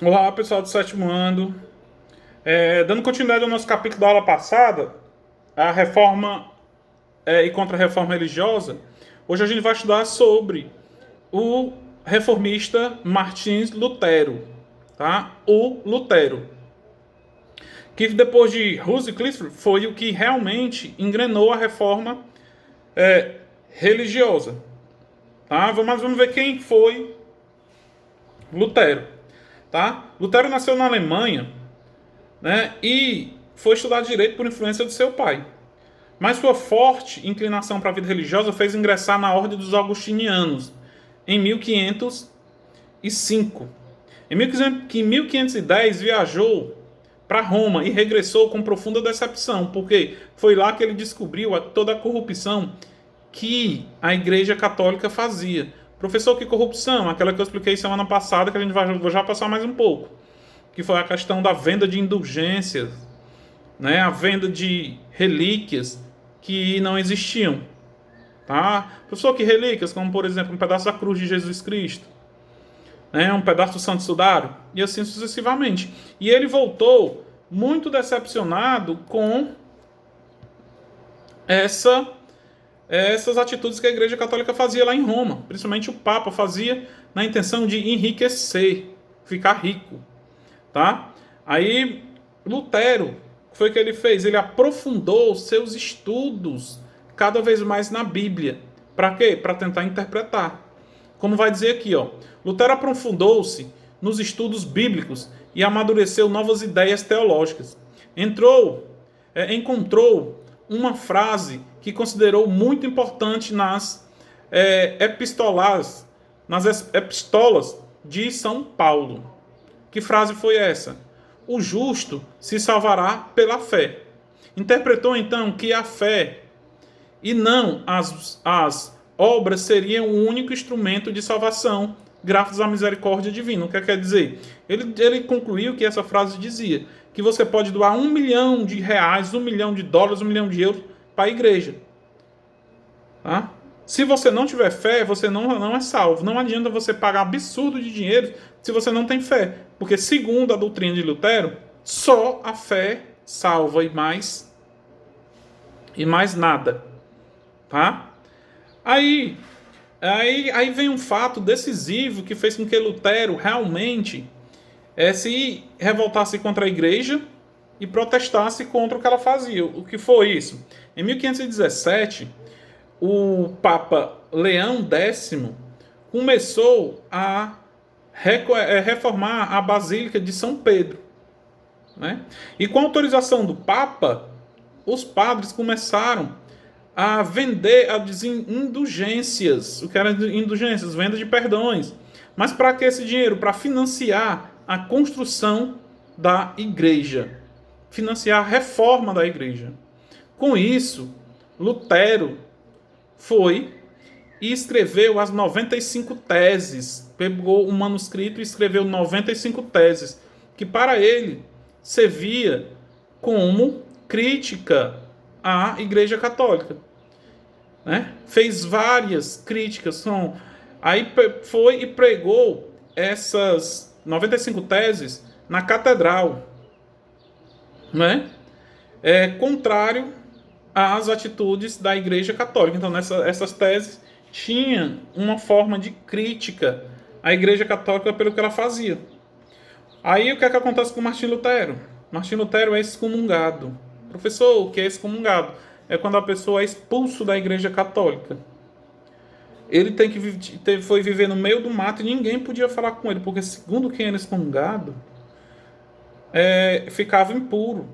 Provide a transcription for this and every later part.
Olá, pessoal do sétimo ano. Dando continuidade ao nosso capítulo da aula passada, a reforma e contra-reforma religiosa, hoje a gente vai estudar sobre o reformista Martins Lutero, tá? O Lutero, que depois de Hus e Clifford foi o que realmente engrenou a reforma religiosa, tá? Vamos ver quem foi Lutero, tá? Lutero nasceu na Alemanha, né? E foi estudar direito por influência do seu pai. Mas sua forte inclinação para a vida religiosa fez ingressar na Ordem dos Augustinianos em 1505. Em 1510 viajou para Roma e regressou com profunda decepção, porque foi lá que ele descobriu toda a corrupção que a Igreja Católica fazia. Professor, que corrupção? Aquela que eu expliquei semana passada, que a gente vai já passar mais um pouco, que foi a questão da venda de indulgências, né? A venda de relíquias que não existiam. Tá? Professor, que relíquias? Como, por exemplo, um pedaço da cruz de Jesus Cristo, né? Um pedaço do Santo Sudário, e assim sucessivamente. E ele voltou muito decepcionado com essa, essas atitudes que a Igreja Católica fazia lá em Roma. Principalmente o Papa fazia na intenção de enriquecer, ficar rico. Tá? Aí, Lutero, o que foi que ele fez? Ele aprofundou seus estudos cada vez mais na Bíblia. Para quê? Para tentar interpretar. Como vai dizer aqui, ó. Lutero aprofundou-se nos estudos bíblicos e amadureceu novas ideias teológicas. Encontrou uma frase que considerou muito importante nas epistolas de São Paulo. Que frase foi essa? O justo se salvará pela fé. Interpretou então que a fé e não as obras seriam o único instrumento de salvação, graças à misericórdia divina. O que quer dizer? Ele concluiu que essa frase dizia que você pode doar R$ 1 milhão, US$ 1 milhão, US$ 1 milhão para a igreja. Tá? Se você não tiver fé, você não é salvo. Não adianta você pagar absurdo de dinheiro se você não tem fé. Porque, segundo a doutrina de Lutero, só a fé salva e mais nada. Tá? Aí vem um fato decisivo que fez com que Lutero realmente se revoltasse contra a igreja e protestasse contra o que ela fazia. O que foi isso? Em 1517, o Papa Leão X começou a reformar a Basílica de São Pedro. Né? E com a autorização do Papa, os padres começaram a vender as indulgências. O que eram indulgências? Venda de perdões. Mas para que esse dinheiro? Para financiar a construção da igreja. Financiar a reforma da igreja. Com isso, Lutero foi e escreveu as 95 teses. Pegou um manuscrito e escreveu 95 teses, que para ele servia como crítica à Igreja Católica. Né? Fez várias críticas. Aí foi e pregou essas 95 teses na catedral. Né? Contrário às atitudes da Igreja Católica. Então, essas teses tinham uma forma de crítica à Igreja Católica pelo que ela fazia. Aí, o que é que acontece com Martim Lutero? Martim Lutero é excomungado. Professor, o que é excomungado? É quando a pessoa é expulso da Igreja Católica. Ele foi viver no meio do mato e ninguém podia falar com ele, porque, segundo quem era excomungado, ficava impuro.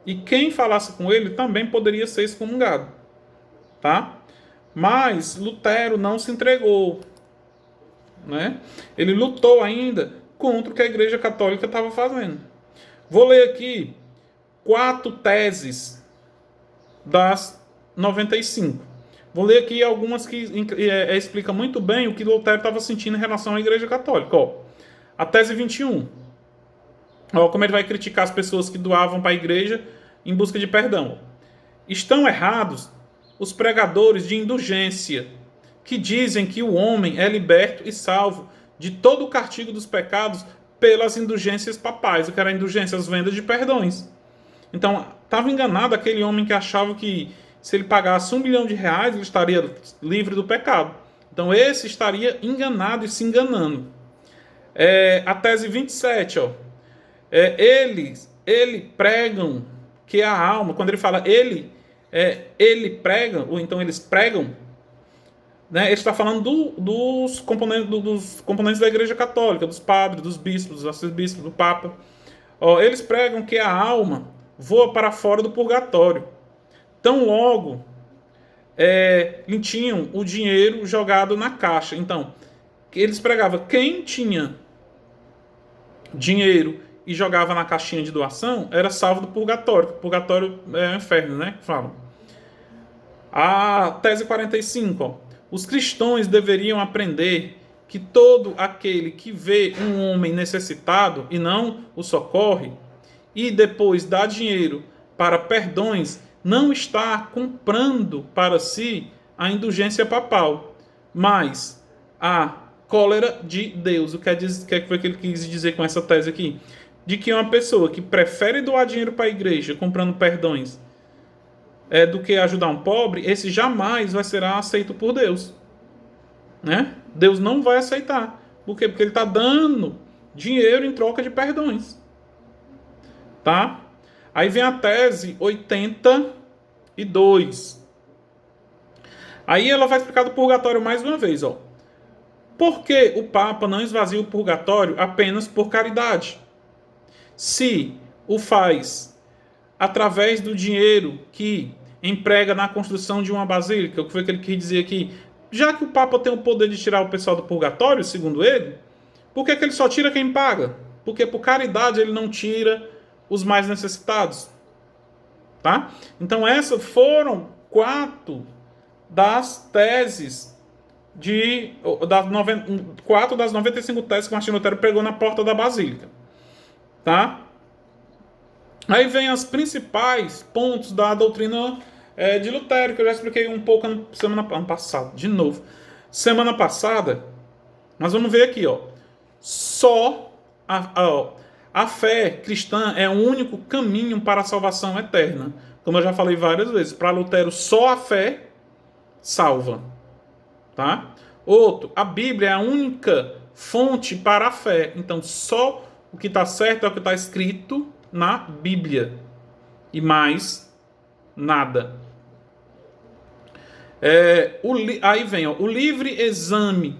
E quem falasse com ele também poderia ser excomungado. Tá? Mas Lutero não se entregou. Né? Ele lutou ainda contra o que a Igreja Católica estava fazendo. Vou ler aqui 4 teses das 95. Vou ler aqui algumas que explicam muito bem o que Lutero estava sentindo em relação à Igreja Católica. Ó, a tese 21. Como ele vai criticar as pessoas que doavam para a igreja em busca de perdão. Estão errados os pregadores de indulgência, que dizem que o homem é liberto e salvo de todo o castigo dos pecados pelas indulgências papais. O que era indulgência? As vendas de perdões. Então, estava enganado aquele homem que achava que se ele pagasse R$1 milhão, ele estaria livre do pecado. Então, esse estaria enganado e se enganando. A tese 27, ó. Eles pregam que a alma, quando ele fala ele prega, ou então eles pregam, né, ele está falando dos componentes da Igreja Católica, dos padres, dos bispos, dos arcebispos, do Papa. Eles pregam que a alma voa para fora do purgatório. Tão logo tinham o dinheiro jogado na caixa. Então, eles pregavam quem tinha dinheiro e jogava na caixinha de doação era salvo do purgatório. Purgatório é o inferno, né? Falam. A tese 45, ó. Os cristãos deveriam aprender que todo aquele que vê um homem necessitado e não o socorre, e depois dá dinheiro para perdões, não está comprando para si a indulgência papal, mas a cólera de Deus. O que foi que ele quis dizer com essa tese aqui? De que uma pessoa que prefere doar dinheiro para a igreja comprando perdões do que ajudar um pobre, esse jamais vai ser aceito por Deus. Né? Deus não vai aceitar. Por quê? Porque ele está dando dinheiro em troca de perdões. Tá? Aí vem a tese 82. Aí ela vai explicar do purgatório mais uma vez. Ó. Por que o Papa não esvazia o purgatório apenas por caridade? Se o faz através do dinheiro que emprega na construção de uma basílica, o que foi que ele quis dizer aqui? Já que o Papa tem o poder de tirar o pessoal do purgatório, segundo ele, por que ele só tira quem paga? Porque por caridade ele não tira os mais necessitados. Tá? Então essas foram 4 das teses 4 das 95 teses que Martinho Lutero pregou na porta da basílica. Tá? Aí vem os principais pontos da doutrina de Lutero, que eu já expliquei um pouco semana passada. De novo. Semana passada, nós vamos ver aqui, ó. Só a fé cristã é o único caminho para a salvação eterna. Como eu já falei várias vezes, para Lutero só a fé salva. Tá? Outro, a Bíblia é a única fonte para a fé. Então só o que está certo é o que está escrito na Bíblia. E mais nada. Aí vem, ó, o livre exame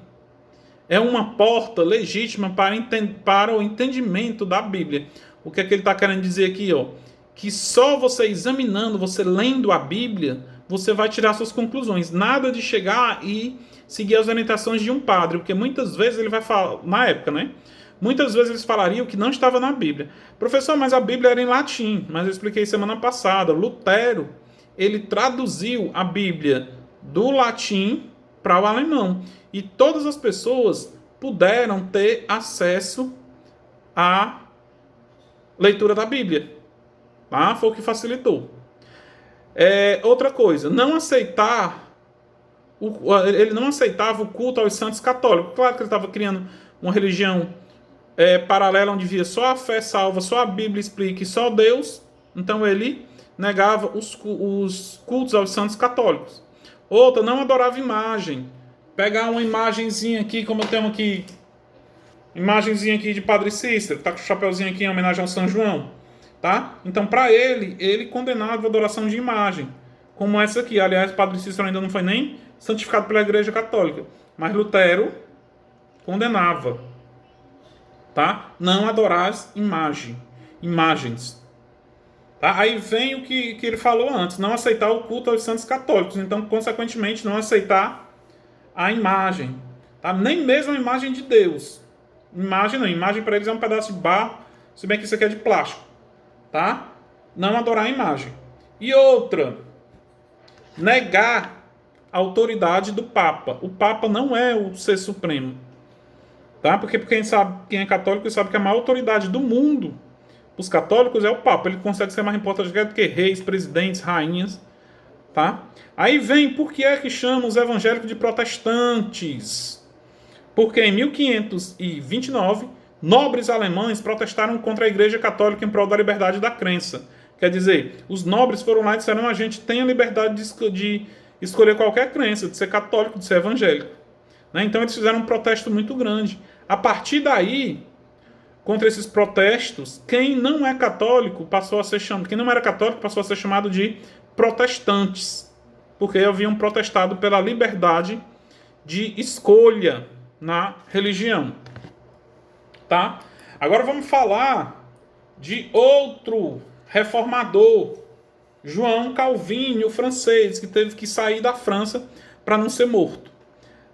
é uma porta legítima para o entendimento da Bíblia. O que é que ele está querendo dizer aqui? Ó? Que só você examinando, você lendo a Bíblia, você vai tirar suas conclusões. Nada de chegar e seguir as orientações de um padre, porque muitas vezes ele vai falar, na época, né? Muitas vezes eles falariam que não estava na Bíblia. Professor, mas a Bíblia era em latim, mas eu expliquei semana passada. Lutero, ele traduziu a Bíblia do latim para o alemão. E todas as pessoas puderam ter acesso à leitura da Bíblia. Tá? Foi o que facilitou. Outra coisa, ele não aceitava o culto aos santos católicos. Claro que ele estava criando uma religião paralela onde via só a fé salva, só a Bíblia explica e só Deus. Então ele negava os cultos aos santos católicos. Outra, não adorava imagem. Pegar uma imagenzinha aqui, como eu tenho aqui, imagenzinha aqui de Padre Cícero, tá com o chapeuzinho aqui em homenagem ao São João, tá? Então, para ele condenava a adoração de imagem, como essa aqui. Aliás, Padre Cícero ainda não foi nem santificado pela Igreja Católica, mas Lutero condenava, tá? Não adorar imagens. Tá? Aí vem o que ele falou antes, não aceitar o culto aos santos católicos, então, consequentemente, não aceitar a imagem, tá? Nem mesmo a imagem de Deus. Imagem para eles é um pedaço de barro, se bem que isso aqui é de plástico, tá? Não adorar a imagem. E outra, negar a autoridade do Papa. O Papa não é o ser supremo, tá? Porque quem é católico sabe que a maior autoridade do mundo, os católicos, é o Papa. Ele consegue ser mais importante do que reis, presidentes, rainhas, tá? Aí vem, por que é que chama os evangélicos de protestantes? Porque em 1529, Nobres alemães protestaram contra a Igreja Católica em prol da liberdade da crença. Quer dizer, os nobres foram lá e disseram: a gente tem a liberdade de escolher qualquer crença, de ser católico, de ser evangélico. Né? Então eles fizeram um protesto muito grande. A partir daí, contra esses protestos, quem não é católico passou a ser chamado, quem não era católico passou a ser chamado de protestantes, porque haviam protestado pela liberdade de escolha na religião. Tá? Agora vamos falar de outro reformador, João Calvino, o francês, que teve que sair da França para não ser morto.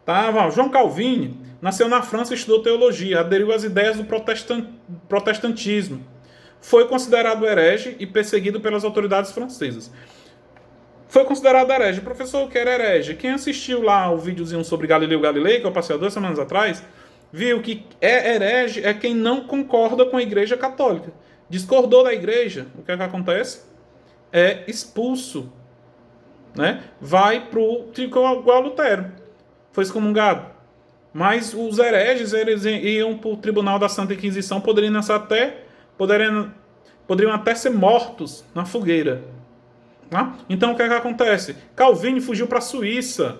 Tá? João Calvino nasceu na França e estudou teologia, aderiu às ideias do protestantismo. Foi considerado herege e perseguido pelas autoridades francesas. Foi considerado herege. Professor, o que era herege? Quem assistiu lá o videozinho sobre Galileu Galilei, que eu passei há 2 semanas atrás, viu que herege é quem não concorda com a Igreja Católica. Discordou da Igreja, o que é que acontece? É expulso. Né? Vai para o igual Lutero. Foi excomungado. Mas os hereges eles iam para o Tribunal da Santa Inquisição, poderiam até ser mortos na fogueira. Tá? Então o que é que acontece? Calvino fugiu para a Suíça,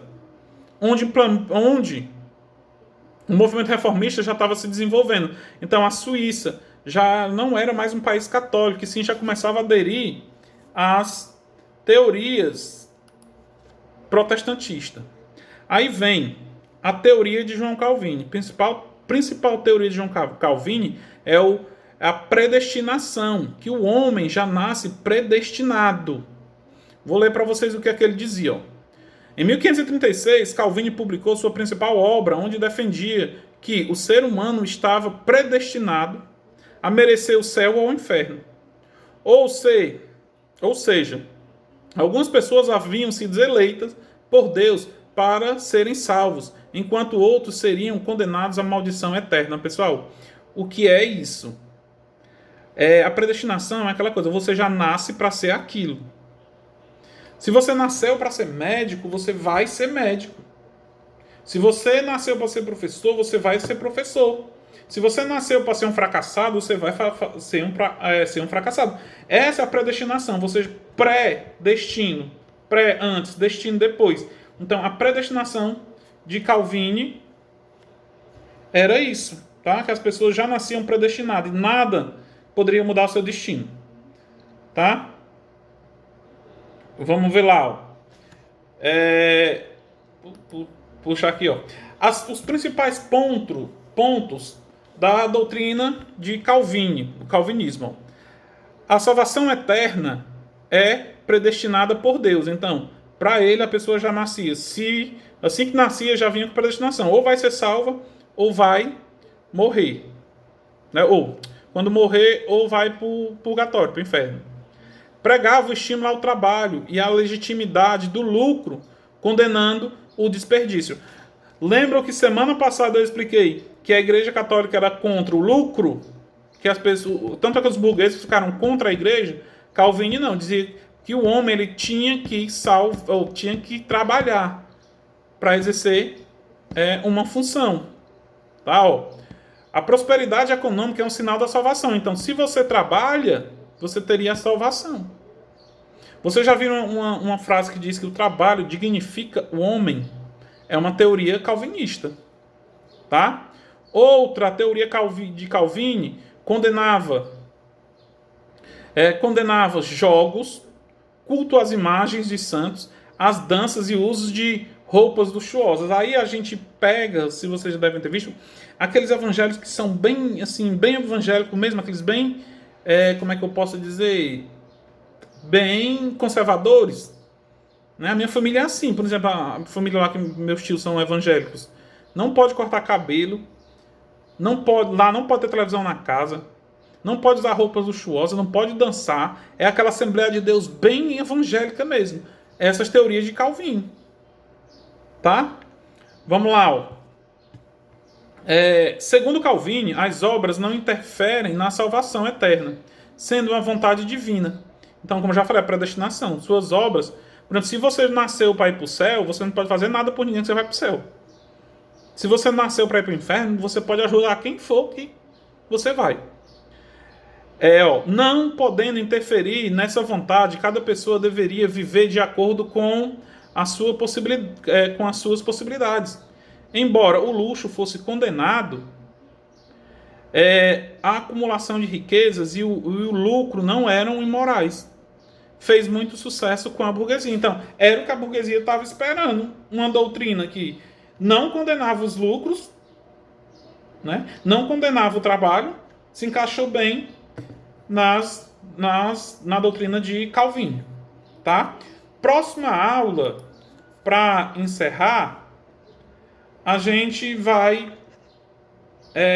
onde o movimento reformista já estava se desenvolvendo. Então a Suíça já não era mais um país católico, e sim já começava a aderir às teorias protestantistas. Aí vem a teoria de João Calvino. A principal teoria de João Calvino é a predestinação, que o homem já nasce predestinado. Vou ler para vocês o que é que ele dizia. Ó. Em 1536, Calvino publicou sua principal obra, onde defendia que o ser humano estava predestinado a merecer o céu ou o inferno. Ou seja, algumas pessoas haviam sido eleitas por Deus para serem salvos, enquanto outros seriam condenados à maldição eterna. Pessoal, o que é isso? A predestinação é aquela coisa, você já nasce para ser aquilo. Se você nasceu para ser médico, você vai ser médico. Se você nasceu para ser professor, você vai ser professor. Se você nasceu para ser um fracassado, você vai ser um fracassado. Essa é a predestinação. Você pré-destino. Pré antes, destino depois. Então, a predestinação de Calvino era isso. Tá? Que as pessoas já nasciam predestinadas. E nada poderia mudar o seu destino. Tá? Vamos ver lá. Ó. Puxar aqui. Ó. Os principais pontos da doutrina de Calvino, o calvinismo. A salvação eterna é predestinada por Deus. Então, para ele, a pessoa já nascia. Assim que nascia, já vinha com predestinação. Ou vai ser salva, ou vai morrer. Né? Ou, quando morrer, ou vai para o purgatório, para o inferno. Pregava o estímulo ao trabalho e a legitimidade do lucro, condenando o desperdício. Lembram que semana passada eu expliquei que a Igreja Católica era contra o lucro? Que as pessoas, tanto que os burgueses ficaram contra a Igreja? Calvino não, dizia que o homem ele tinha que trabalhar para exercer uma função. Tá, ó. A prosperidade econômica é um sinal da salvação. Então, se você trabalha, você teria a salvação. Você já viu uma frase que diz que o trabalho dignifica o homem? É uma teoria calvinista. Tá? Outra teoria de Calvino condenava jogos, culto às imagens de santos, as danças e usos de roupas luxuosas. Aí a gente pega, se vocês já devem ter visto, aqueles evangélicos que são bem, assim, bem evangélicos mesmo, aqueles bem, como é que eu posso dizer, bem conservadores. Né? A minha família é assim, por exemplo, a família lá que meus tios são evangélicos. Não pode cortar cabelo, não pode ter televisão na casa, não pode usar roupas luxuosas, não pode dançar. É aquela Assembleia de Deus bem evangélica mesmo. Essas teorias de Calvino. Tá? Vamos lá. Ó. Segundo Calvino, as obras não interferem na salvação eterna, sendo uma vontade divina. Então, como eu já falei, a predestinação. Suas obras... Por exemplo, se você nasceu para ir para o céu, você não pode fazer nada por ninguém que você vai para o céu. Se você nasceu para ir para o inferno, você pode ajudar quem for que você vai. Não podendo interferir nessa vontade, cada pessoa deveria viver de acordo com com as suas possibilidades. Embora o luxo fosse condenado, a acumulação de riquezas e o lucro não eram imorais. Fez muito sucesso com a burguesia. Então, era o que a burguesia estava esperando. Uma doutrina que não condenava os lucros, né? Não condenava o trabalho, se encaixou bem na doutrina de Calvin. Tá? Próxima aula, para encerrar, a gente vai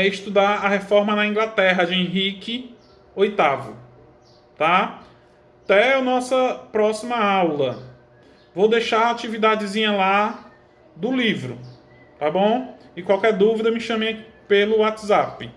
estudar a reforma na Inglaterra de Henrique VIII. Tá? Até a nossa próxima aula. Vou deixar a atividadezinha lá do livro. Tá bom? E qualquer dúvida me chame pelo WhatsApp.